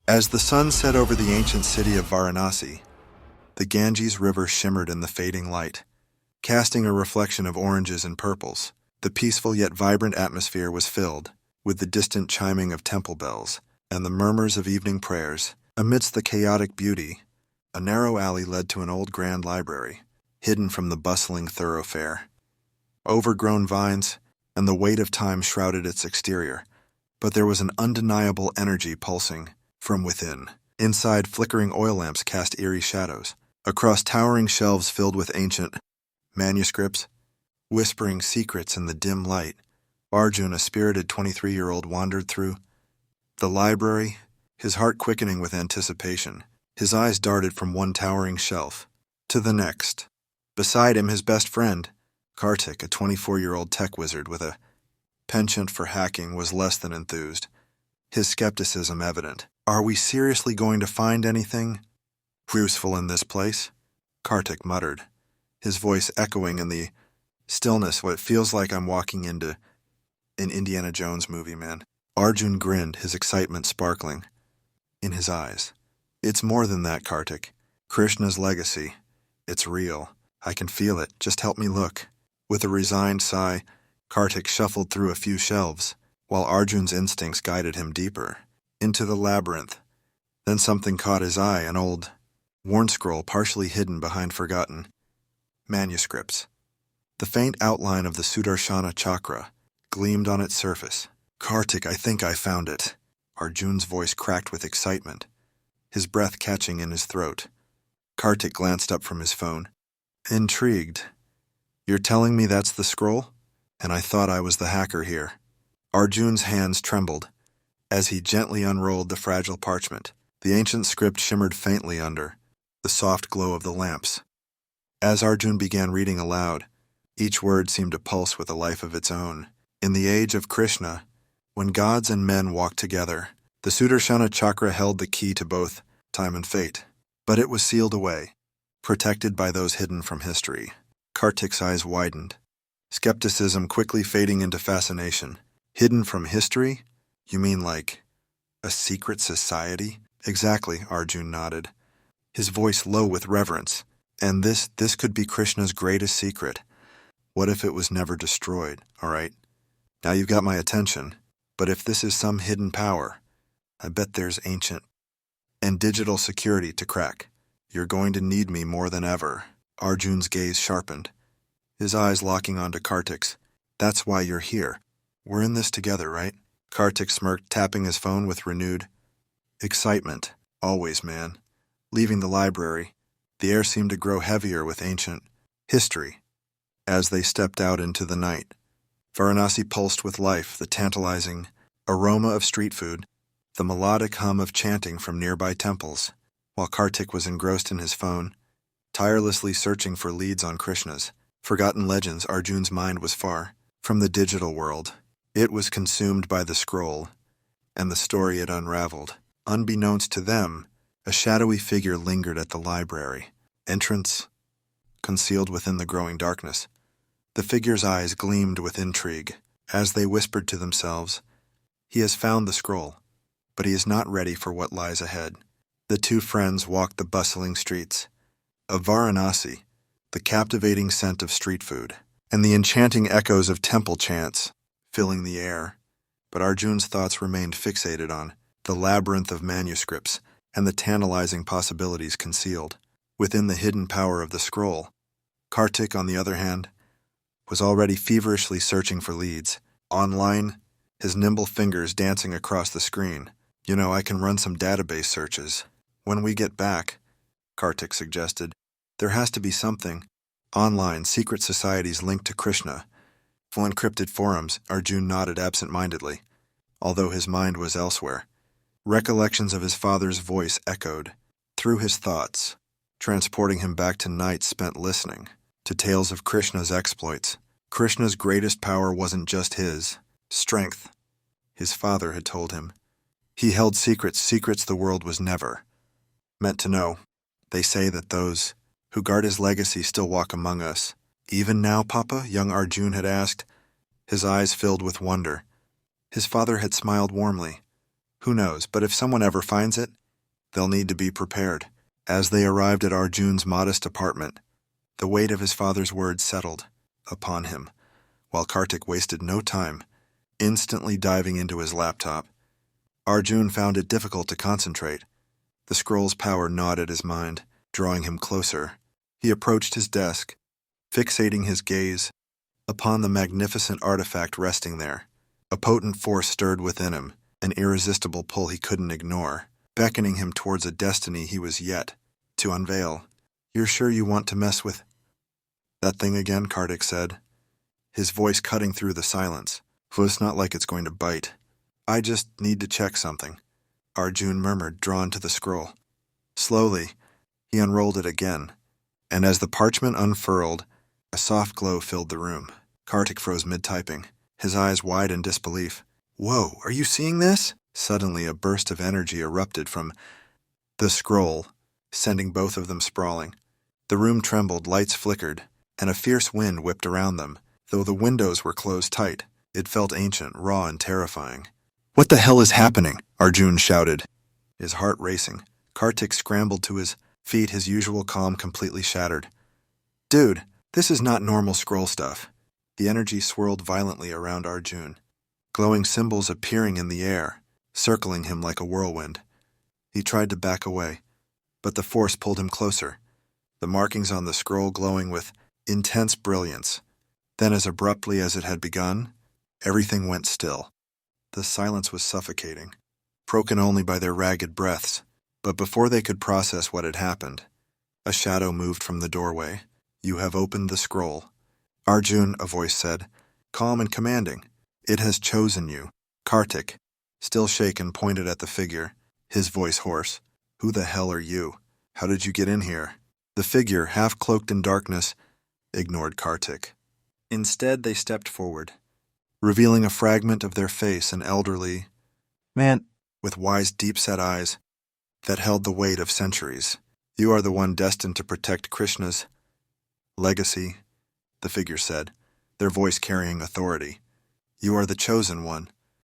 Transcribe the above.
As the sun set over the ancient city of Varanasi, the Ganges River shimmered in the fading light, casting a reflection of oranges and purples. The peaceful yet vibrant atmosphere was filled with the distant chiming of temple bells and the murmurs of evening prayers. Amidst the chaotic beauty, a narrow alley led to an old grand library, hidden from the bustling thoroughfare. Overgrown vines and the weight of time shrouded its exterior, but there was an undeniable energy pulsing from within. Inside, flickering oil lamps cast eerie shadows. Across towering shelves filled with ancient manuscripts, whispering secrets in the dim light, Arjun, a spirited 23-year-old, wandered through the library, his heart quickening with anticipation. His eyes darted from one towering shelf to the next. Beside him, his best friend, Kartik, a 24-year-old tech wizard with a penchant for hacking, was less than enthused, his skepticism evident. "Are we seriously going to find anything useful in this place?" Kartik muttered, his voice echoing in the stillness. "What it feels like I'm walking into an Indiana Jones movie, man." Arjun grinned, his excitement sparkling in his eyes. "It's more than that, Kartik. Krishna's legacy. It's real. I can feel it. Just help me look." With a resigned sigh, Kartik shuffled through a few shelves, while Arjun's instincts guided him deeper into the labyrinth. Then something caught his eye, an old, worn scroll partially hidden behind forgotten manuscripts. The faint outline of the Sudarshana Chakra gleamed on its surface. "Kartik, I think I found it." Arjun's voice cracked with excitement, his breath catching in his throat. Kartik glanced up from his phone, intrigued. "You're telling me that's the scroll? And I thought I was the hacker here." Arjun's hands trembled as he gently unrolled the fragile parchment. The ancient script shimmered faintly under the soft glow of the lamps. As Arjun began reading aloud, each word seemed to pulse with a life of its own. "In the age of Krishna, when gods and men walked together, the Sudarshana Chakra held the key to both time and fate. But it was sealed away, protected by those hidden from history." Kartik's eyes widened, skepticism quickly fading into fascination. "Hidden from history? You mean like a secret society?" "Exactly," Arjun nodded, his voice low with reverence. "And this could be Krishna's greatest secret. What if it was never destroyed? All right, now you've got my attention. But if this is some hidden power, I bet there's ancient and digital security to crack. You're going to need me more than ever." Arjun's gaze sharpened, his eyes locking onto Kartik's. "That's why you're here. We're in this together, right?" Kartik smirked, tapping his phone with renewed excitement. "Always, man." Leaving the library, the air seemed to grow heavier with ancient history. As they stepped out into the night, Varanasi pulsed with life, the tantalizing aroma of street food, the melodic hum of chanting from nearby temples. While Kartik was engrossed in his phone, tirelessly searching for leads on Krishna's forgotten legends, Arjun's mind was far from the digital world. It was consumed by the scroll and the story it unraveled. Unbeknownst to them, a shadowy figure lingered at the library entrance, concealed within the growing darkness. The figure's eyes gleamed with intrigue as they whispered to themselves, "He has found the scroll, but he is not ready for what lies ahead." The two friends walked the bustling streets of Varanasi, the captivating scent of street food and the enchanting echoes of temple chants filling the air. But Arjun's thoughts remained fixated on the labyrinth of manuscripts and the tantalizing possibilities concealed within the hidden power of the scroll. Kartik, on the other hand, was already feverishly searching for leads. Online, his nimble fingers dancing across the screen. I can run some database searches." "When we get back," Kartik suggested, "there has to be something. Online, secret societies linked to Krishna. Full encrypted forums." Arjun nodded absent-mindedly, although his mind was elsewhere. Recollections of his father's voice echoed through his thoughts, transporting him back to nights spent listening to tales of Krishna's exploits. Krishna's greatest power wasn't just his strength, his father had told him. He held secrets the world was never meant to know. "They say that those who guard his legacy still walk among us." "Even now, Papa?" young Arjun had asked, his eyes filled with wonder. His father had smiled warmly. Who knows, but if someone ever finds it, they'll need to be prepared. As they arrived at Arjun's modest apartment, the weight of his father's words settled upon him, while Kartik wasted no time, instantly diving into his laptop. Arjun found it difficult to concentrate. The scroll's power gnawed at his mind, drawing him closer. He approached his desk, fixating his gaze upon the magnificent artifact resting there. A potent force stirred within him, an irresistible pull he couldn't ignore, beckoning him towards a destiny he was yet to unveil. "You're sure you want to mess with that thing again?" Kartik said, his voice cutting through the silence. "Well, it's not like it's going to bite. I just need to check something," Arjun murmured, drawn to the scroll. Slowly, he unrolled it again, and as the parchment unfurled, a soft glow filled the room. Kartik froze mid-typing, his eyes wide in disbelief. "Whoa, are you seeing this?" Suddenly, a burst of energy erupted from the scroll, sending both of them sprawling. The room trembled, lights flickered, and a fierce wind whipped around them. Though the windows were closed tight, it felt ancient, raw, and terrifying. "What the hell is happening?" Arjun shouted, his heart racing. Kartik scrambled to his feet, his usual calm completely shattered. "Dude, this is not normal scroll stuff." The energy swirled violently around Arjun, glowing symbols appearing in the air, circling him like a whirlwind. He tried to back away, but the force pulled him closer, the markings on the scroll glowing with intense brilliance. Then, as abruptly as it had begun, everything went still. The silence was suffocating, broken only by their ragged breaths. But before they could process what had happened, a shadow moved from the doorway. "You have opened the scroll." "Arjun," a voice said, calm and commanding. "It has chosen you." Kartik, still shaken, pointed at the figure, his voice hoarse. "Who the hell are you? How did you get in here?" The figure, half cloaked in darkness, ignored Kartik. Instead, they stepped forward, revealing a fragment of their face, an elderly man with wise, deep-set eyes that held the weight of centuries. "You are the one destined to protect Krishna's legacy," the figure said, their voice carrying authority. "You are the chosen one,